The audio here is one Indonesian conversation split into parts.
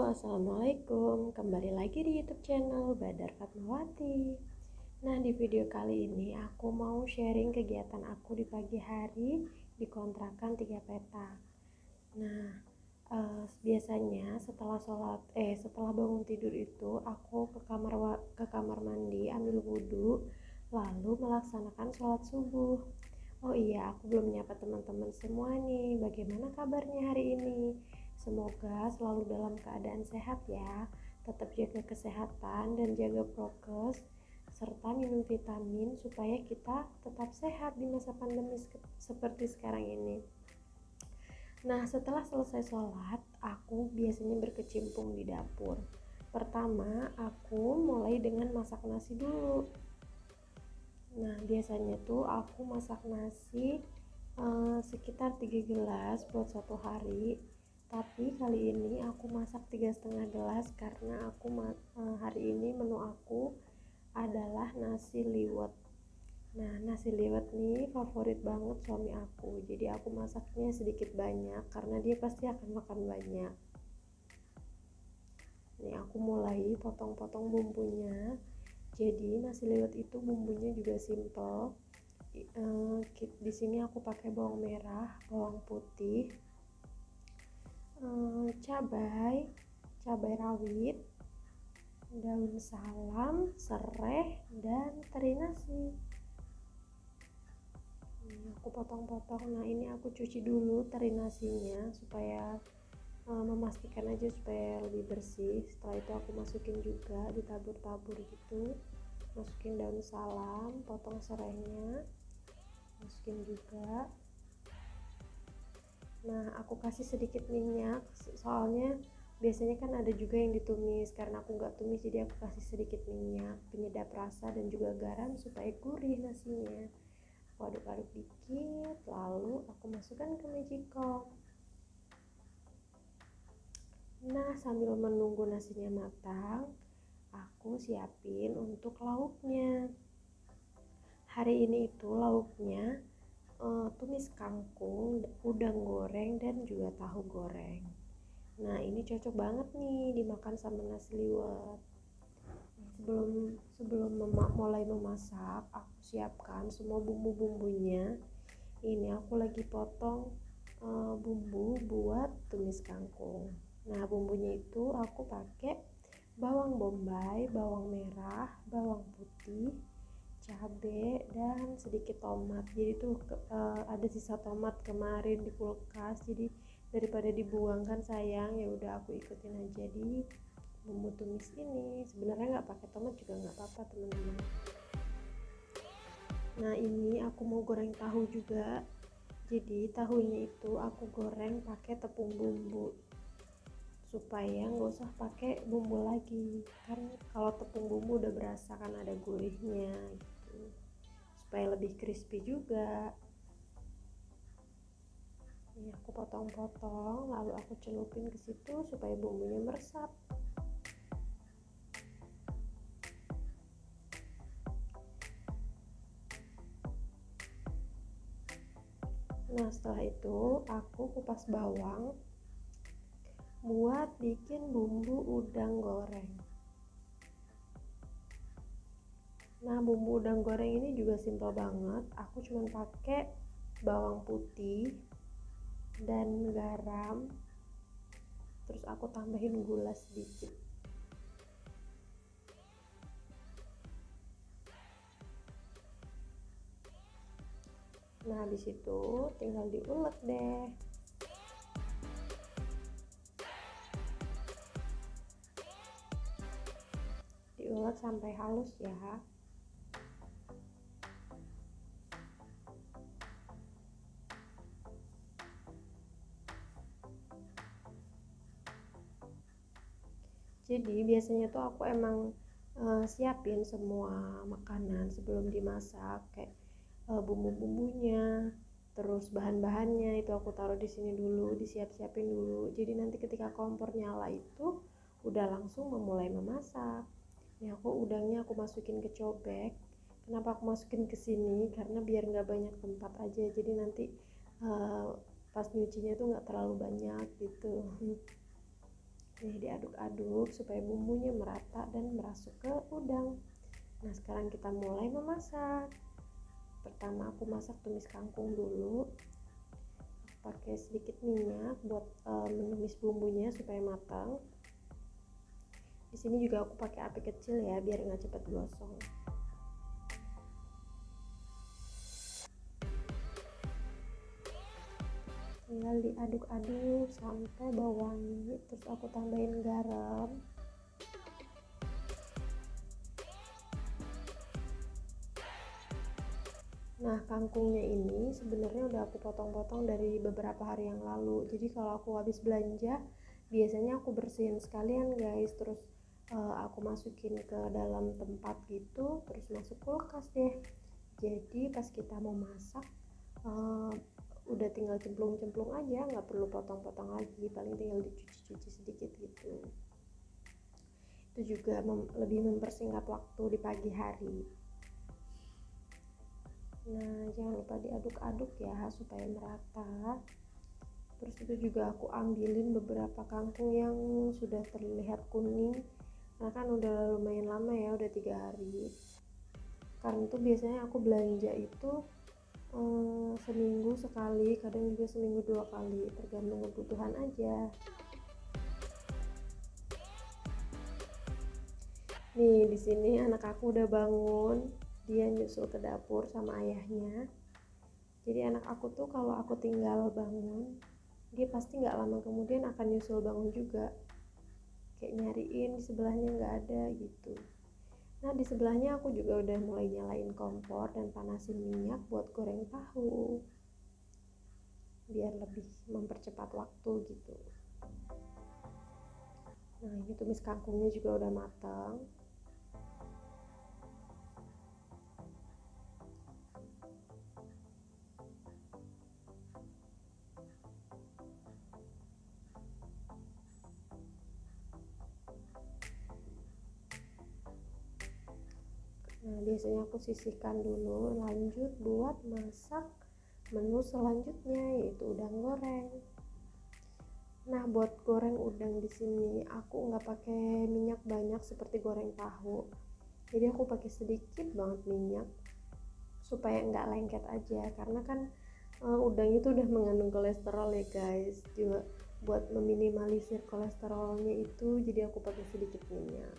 Assalamualaikum. Kembali lagi di YouTube channel Badar Fatmawati. Nah, di video kali ini aku mau sharing kegiatan aku di pagi hari di kontrakan 3 petak. Nah, biasanya setelah bangun tidur itu aku ke kamar mandi, ambil wudhu, lalu melaksanakan sholat subuh. Oh iya, aku belum menyapa teman-teman semua nih. Bagaimana kabarnya hari ini? Semoga selalu dalam keadaan sehat ya. Tetap jaga kesehatan dan jaga prokes, serta minum vitamin supaya kita tetap sehat di masa pandemi seperti sekarang ini. Nah, setelah selesai sholat, aku biasanya berkecimpung di dapur. Pertama, aku mulai dengan masak nasi dulu. Nah, biasanya tuh aku masak nasi sekitar 3 gelas buat satu hari. Tapi kali ini aku masak 3,5 gelas karena hari ini menu aku adalah nasi liwet. Nah, nasi liwet nih favorit banget suami aku. Jadi aku masaknya sedikit banyak karena dia pasti akan makan banyak. Nih aku mulai potong-potong bumbunya. Jadi nasi liwet itu bumbunya juga simple. Di sini aku pakai bawang merah, bawang putih, cabai rawit, daun salam, serai, dan teri nasi. Ini aku potong-potong. Nah, ini aku cuci dulu teri nasinya supaya memastikan aja supaya lebih bersih. Setelah itu aku masukin juga, ditabur-tabur gitu. Masukin daun salam, potong serainya, masukin juga. Nah, aku kasih sedikit minyak, soalnya biasanya kan ada juga yang ditumis. Karena aku nggak tumis, jadi aku kasih sedikit minyak, penyedap rasa dan juga garam supaya gurih nasinya. Aku aduk-aduk dikit, lalu aku masukkan ke magicom. Nah, sambil menunggu nasinya matang, aku siapin untuk lauknya. Hari ini itu lauknya tumis kangkung, udang goreng, dan juga tahu goreng. Nah, ini cocok banget nih dimakan sama nasi liwet. Sebelum mulai memasak, aku siapkan semua bumbu-bumbunya. Ini aku lagi potong bumbu buat tumis kangkung. Nah, bumbunya itu aku pakai bawang bombay, bawang merah, bawang putih, cabai, dan sedikit tomat. Jadi tuh ada sisa tomat kemarin di kulkas, jadi daripada dibuang kan sayang, ya udah aku ikutin aja di bumbu tumis ini. Sebenarnya nggak pakai tomat juga nggak apa-apa teman-teman. Nah, ini aku mau goreng tahu juga. Jadi tahunya itu aku goreng pakai tepung bumbu supaya nggak usah pakai bumbu lagi. Kan kalau tepung bumbu udah berasa kan ada gurihnya gitu, supaya lebih crispy juga. Ini aku potong-potong, lalu aku celupin ke situ supaya bumbunya meresap. Nah, setelah itu aku kupas bawang buat bikin bumbu udang goreng. Nah, bumbu udang goreng ini juga simple banget. Aku cuma pakai bawang putih dan garam, terus aku tambahin gula sedikit. Nah, habis itu tinggal diulek deh. Diulek sampai halus ya. Jadi biasanya tuh aku emang siapin semua makanan sebelum dimasak, kayak bumbu-bumbunya, terus bahan-bahannya itu aku taruh di sini dulu, disiap-siapin dulu. Jadi nanti ketika kompor nyala itu udah langsung memulai memasak. Ini udangnya aku masukin ke cobek. Kenapa aku masukin ke sini? Karena biar nggak banyak tempat aja. Jadi nanti pas nyucinya tuh nggak terlalu banyak gitu. Nih diaduk-aduk supaya bumbunya merata dan merasuk ke udang. Nah sekarang kita mulai memasak. Pertama aku masak tumis kangkung dulu. Aku pakai sedikit minyak buat menumis bumbunya supaya matang. Di sini juga aku pakai api kecil ya biar nggak cepat gosong. Tinggal diaduk-aduk sampai bau wangi, terus aku tambahin garam. Nah kangkungnya ini sebenarnya udah aku potong-potong dari beberapa hari yang lalu, jadi kalau aku habis belanja biasanya aku bersihin sekalian guys, terus aku masukin ke dalam tempat gitu, terus masuk kulkas deh. Jadi pas kita mau masak udah tinggal cemplung-cemplung aja, nggak perlu potong-potong lagi, paling tinggal dicuci-cuci sedikit gitu. Itu juga lebih mempersingkat waktu di pagi hari. Nah jangan lupa diaduk-aduk ya supaya merata. Terus itu juga aku ambilin beberapa kangkung yang sudah terlihat kuning, karena kan udah lumayan lama ya, udah 3 hari. Karena itu biasanya aku belanja itu seminggu sekali, kadang juga seminggu 2 kali, tergantung kebutuhan aja. Nih di sini anak aku udah bangun, dia nyusul ke dapur sama ayahnya. Jadi anak aku tuh kalau aku tinggal bangun, dia pasti nggak lama kemudian akan nyusul bangun juga, kayak nyariin di sebelahnya nggak ada gitu. Nah di sebelahnya aku juga udah mulai nyalain kompor dan panasin minyak buat goreng tahu, biar lebih mempercepat waktu gitu. Nah ini tumis kangkungnya juga udah matang. Nah biasanya aku sisihkan dulu, lanjut buat masak menu selanjutnya yaitu udang goreng. Nah buat goreng udang di sini aku nggak pakai minyak banyak seperti goreng tahu, jadi aku pakai sedikit banget minyak supaya nggak lengket aja, karena kan udang itu udah mengandung kolesterol ya guys. Juga buat meminimalisir kolesterolnya itu, jadi aku pakai sedikit minyak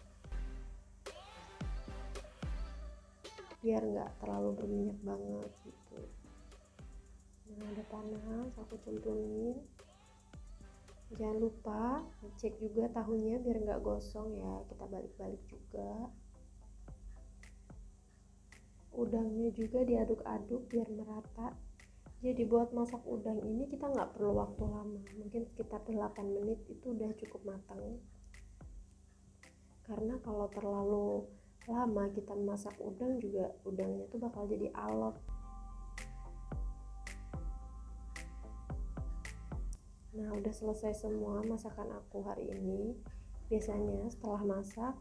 biar nggak terlalu berminyak banget gitu. Nah udah panas, aku cemplungin. Jangan lupa cek juga tahunya biar nggak gosong ya, kita balik-balik juga. Udangnya juga diaduk-aduk biar merata. Jadi buat masak udang ini kita nggak perlu waktu lama, mungkin sekitar 8 menit itu udah cukup matang. Karena kalau terlalu lama kita masak udang juga udangnya tuh bakal jadi alot. Nah udah selesai semua masakan aku hari ini. Biasanya setelah masak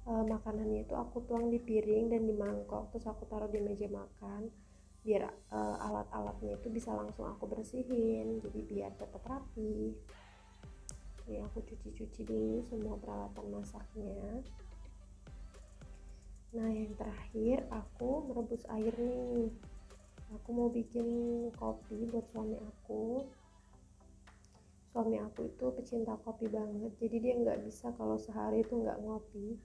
makanannya itu aku tuang di piring dan di mangkok, terus aku taruh di meja makan biar alat-alatnya itu bisa langsung aku bersihin, jadi biar tetap rapi. Ini aku cuci-cuci dulu semua peralatan masaknya. Nah yang terakhir aku merebus air nih. Aku mau bikin kopi buat suami aku. Suami aku itu pecinta kopi banget, jadi dia nggak bisa kalau sehari itu nggak ngopi.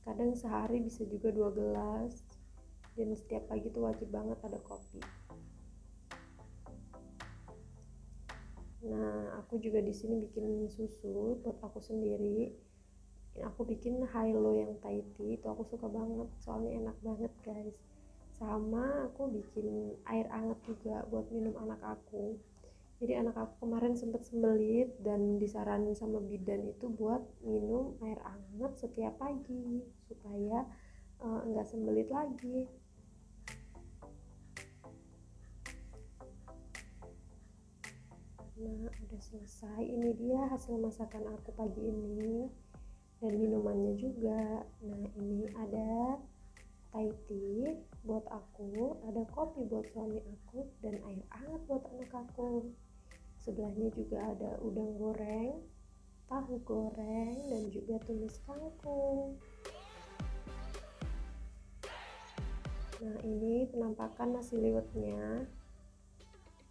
Kadang sehari bisa juga 2 gelas, dan setiap pagi tuh wajib banget ada kopi. Nah aku juga di sini bikin susu buat aku sendiri. Aku bikin Hilo yang Thai tea, itu aku suka banget soalnya enak banget guys. Sama aku bikin air hangat juga buat minum anak aku. Jadi anak aku kemarin sempet sembelit dan disaranin sama bidan itu buat minum air hangat setiap pagi supaya enggak sembelit lagi. Nah udah selesai, ini dia hasil masakan aku pagi ini dan minumannya juga. Nah ini ada Thai tea buat aku, ada kopi buat suami aku, dan air hangat buat anak aku. Sebelahnya juga ada udang goreng, tahu goreng dan juga tumis kangkung. Nah, ini penampakan nasi liwetnya.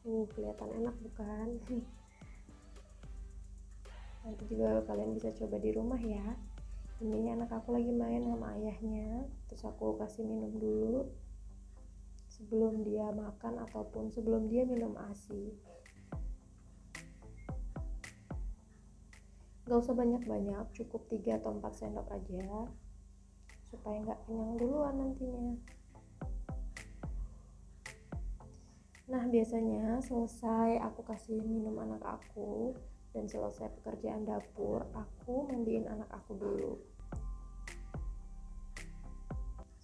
Kelihatan enak bukan? Nanti juga kalian bisa coba di rumah ya. Ini anak aku lagi main sama ayahnya, terus aku kasih minum dulu sebelum dia makan ataupun sebelum dia minum ASI. Gak usah banyak-banyak, cukup 3 atau 4 sendok aja supaya nggak kenyang duluan nantinya. Nah, biasanya selesai aku kasih minum anak aku dan selesai pekerjaan dapur, aku mandiin anak aku dulu.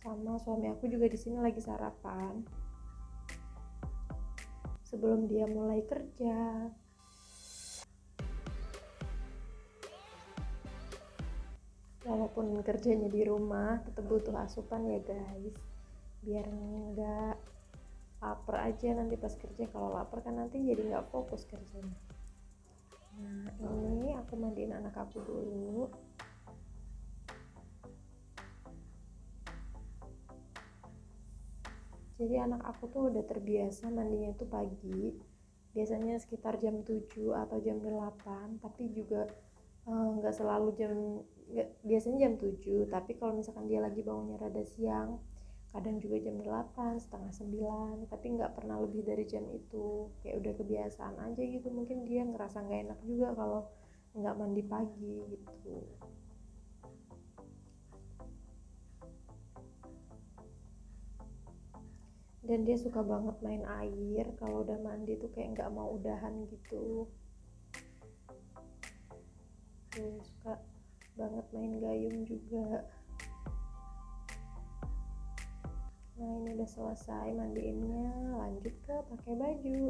Sama suami aku juga di sini lagi sarapan sebelum dia mulai kerja. Walaupun kerjanya di rumah, tetap butuh asupan ya guys, biar nggak lapar aja nanti pas kerja. Kalau lapar kan nanti jadi nggak fokus kerjanya. Nah, ini aku mandiin anak aku dulu. Jadi anak aku tuh udah terbiasa mandinya tuh pagi, biasanya sekitar jam 7 atau jam 8, tapi juga nggak selalu biasanya jam 7, tapi kalau misalkan dia lagi bangunnya rada siang, kadang juga jam 8, setengah 9, tapi nggak pernah lebih dari jam itu. Kayak udah kebiasaan aja gitu, mungkin dia ngerasa nggak enak juga kalau nggak mandi pagi gitu. Dan dia suka banget main air, kalau udah mandi tuh kayak nggak mau udahan gitu. Tuh, suka banget main gayung juga. Nah, ini udah selesai mandiinnya, lanjut ke pakai baju.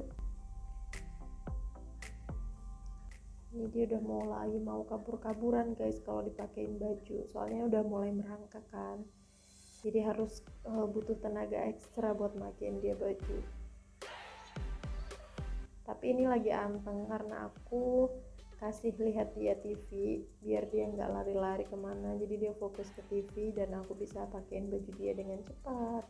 Ini dia udah mulai mau kabur-kaburan guys kalau dipakein baju, soalnya udah mulai merangkak kan, jadi harus butuh tenaga ekstra buat makein dia baju. Tapi ini lagi anteng karena aku kasih lihat dia TV biar dia nggak lari-lari kemana, jadi dia fokus ke TV dan aku bisa pakein baju dia dengan cepat.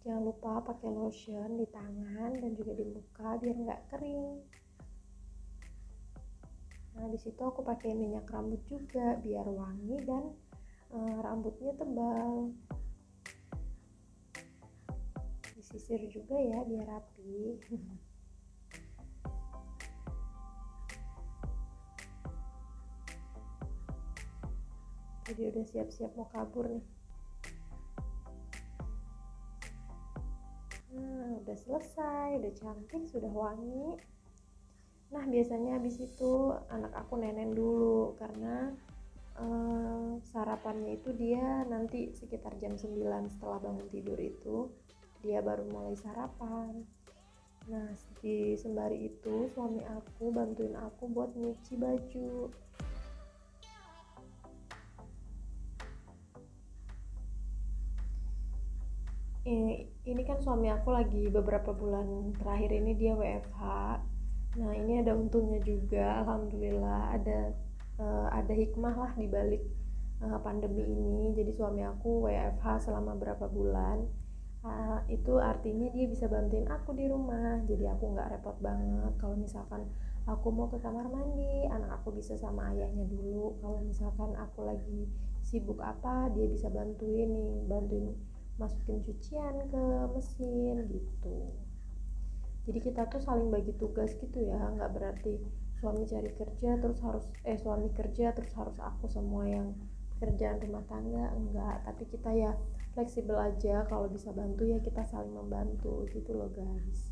Jangan lupa pakai lotion di tangan dan juga di muka biar nggak kering. Nah, di situ aku pakai minyak rambut juga biar wangi dan rambutnya tebal. Disisir juga ya biar rapi. Jadi udah siap-siap mau kabur nih. Nah, udah selesai, udah cantik, sudah wangi. Nah, biasanya habis itu anak aku nenen dulu karena sarapannya itu dia nanti sekitar jam 9 setelah bangun tidur itu dia baru mulai sarapan. Nah, di sembari itu suami aku bantuin aku buat nyuci baju. Ini kan suami aku lagi beberapa bulan terakhir ini dia WFH. Nah, ini ada untungnya juga, alhamdulillah ada hikmah lah di balik pandemi ini. Jadi suami aku WFH selama berapa bulan. Itu artinya dia bisa bantuin aku di rumah. Jadi aku nggak repot banget. Kalau misalkan aku mau ke kamar mandi, anak aku bisa sama ayahnya dulu. Kalau misalkan aku lagi sibuk apa, dia bisa bantuin masukin cucian ke mesin gitu. Jadi kita tuh saling bagi tugas gitu ya, nggak berarti suami kerja terus harus aku semua yang pekerjaan rumah tangga, enggak. Tapi kita ya fleksibel aja, kalau bisa bantu ya kita saling membantu gitu loh guys.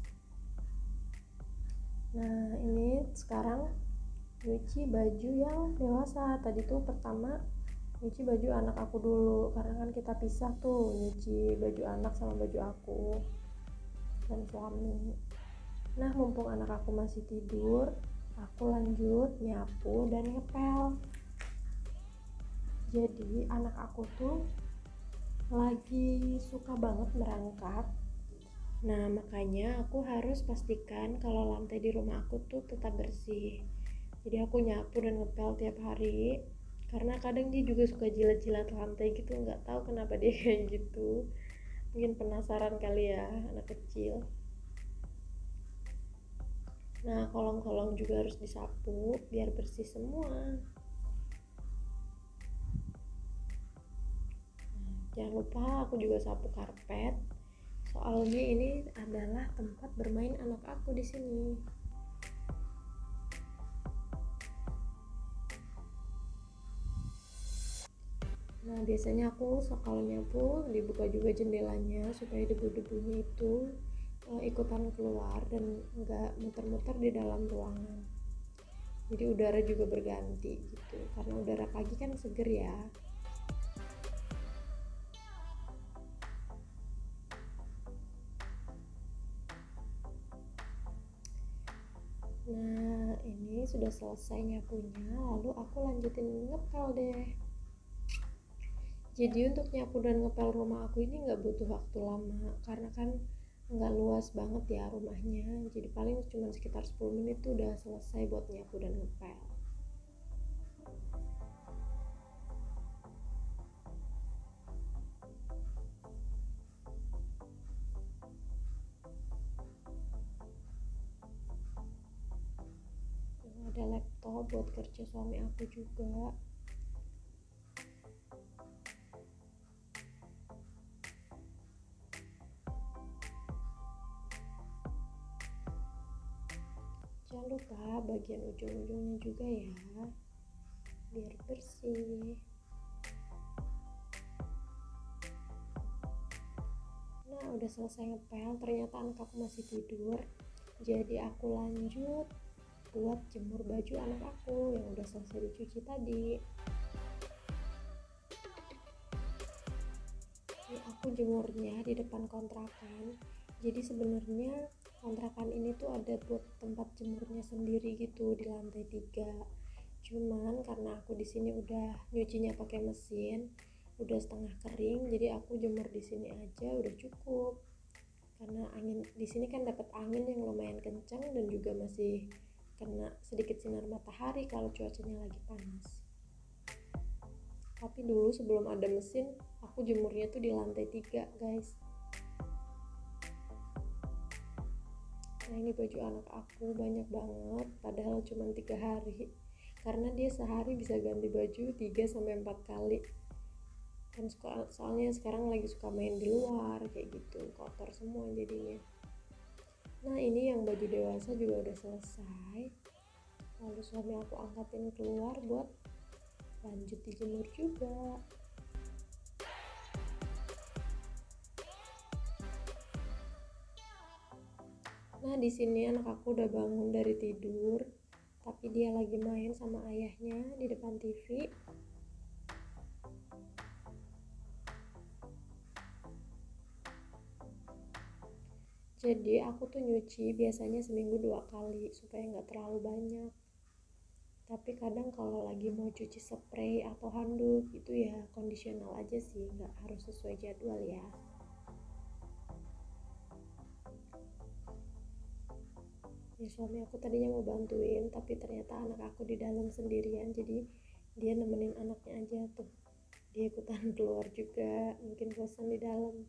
Nah, ini sekarang nyuci baju yang dewasa. Tadi tuh pertama nyuci baju anak aku dulu karena kan kita pisah tuh, nyuci baju anak sama baju aku dan suami. Nah, mumpung anak aku masih tidur, aku lanjut nyapu dan ngepel. Jadi anak aku tuh lagi suka banget merangkak Nah, makanya aku harus pastikan kalau lantai di rumah aku tuh tetap bersih. Jadi aku nyapu dan ngepel tiap hari. Karena kadang dia juga suka jilat-jilat lantai gitu, nggak tahu kenapa dia kayak gitu. Mungkin penasaran kali ya, anak kecil. Nah, kolong-kolong juga harus disapu biar bersih semua. Jangan lupa aku juga sapu karpet. Soalnya ini adalah tempat bermain anak aku di sini. Nah, biasanya aku kalau nyapu dibuka juga jendelanya supaya debu-debunya itu ikutan keluar dan nggak muter-muter di dalam ruangan. Jadi udara juga berganti gitu. Karena udara pagi kan seger ya. Nah, ini sudah selesai nyapunya, lalu aku lanjutin ngepel deh. Jadi untuk nyapu dan ngepel rumah aku ini nggak butuh waktu lama, karena kan nggak luas banget ya rumahnya. Jadi paling cuma sekitar 10 menit tuh udah selesai buat nyapu dan ngepel. Ada laptop buat kerja suami aku juga. Jangan lupa bagian ujung-ujungnya juga ya, biar bersih. Nah, udah selesai ngepel, ternyata anak aku masih tidur. Jadi aku lanjut buat jemur baju anak aku yang udah selesai dicuci tadi. Ini aku jemurnya di depan kontrakan. Jadi sebenarnya kontrakan ini tuh ada buat tempat jemurnya sendiri gitu di lantai 3. Cuman karena aku di sini udah nyucinya pakai mesin, udah setengah kering, jadi aku jemur di sini aja udah cukup. Karena angin di sini kan dapat angin yang lumayan kencang dan juga masih kena sedikit sinar matahari kalau cuacanya lagi panas. Tapi dulu sebelum ada mesin, aku jemurnya tuh di lantai 3 guys. Nah, ini baju anak aku banyak banget, padahal cuma 3 hari. Karena dia sehari bisa ganti baju 3-4 kali. Kan soalnya sekarang lagi suka main di luar kayak gitu, kotor semua jadinya. Nah, ini yang baju dewasa juga udah selesai. Lalu suami aku angkatin keluar buat lanjut dijemur juga. Nah, di sini anak aku udah bangun dari tidur, tapi dia lagi main sama ayahnya di depan TV. Jadi aku tuh nyuci biasanya seminggu 2 kali supaya nggak terlalu banyak. Tapi kadang kalau lagi mau cuci spray atau handuk itu ya kondisional aja sih, nggak harus sesuai jadwal ya. Ya, suami aku tadinya mau bantuin, tapi ternyata anak aku di dalam sendirian, jadi dia nemenin anaknya aja tuh. Dia ikutan keluar juga, mungkin bosan di dalam,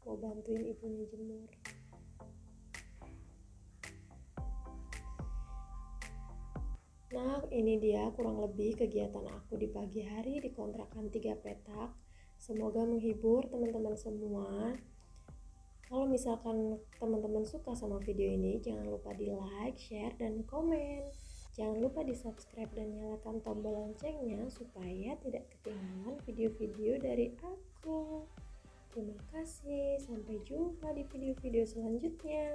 mau bantuin ibunya jemur. Nah, ini dia kurang lebih kegiatan aku di pagi hari di kontrakan 3 petak. Semoga menghibur teman-teman semua. Kalau misalkan teman-teman suka sama video ini, jangan lupa di like, share, dan komen. Jangan lupa di subscribe dan nyalakan tombol loncengnya supaya tidak ketinggalan video-video dari aku. Terima kasih, sampai jumpa di video-video selanjutnya.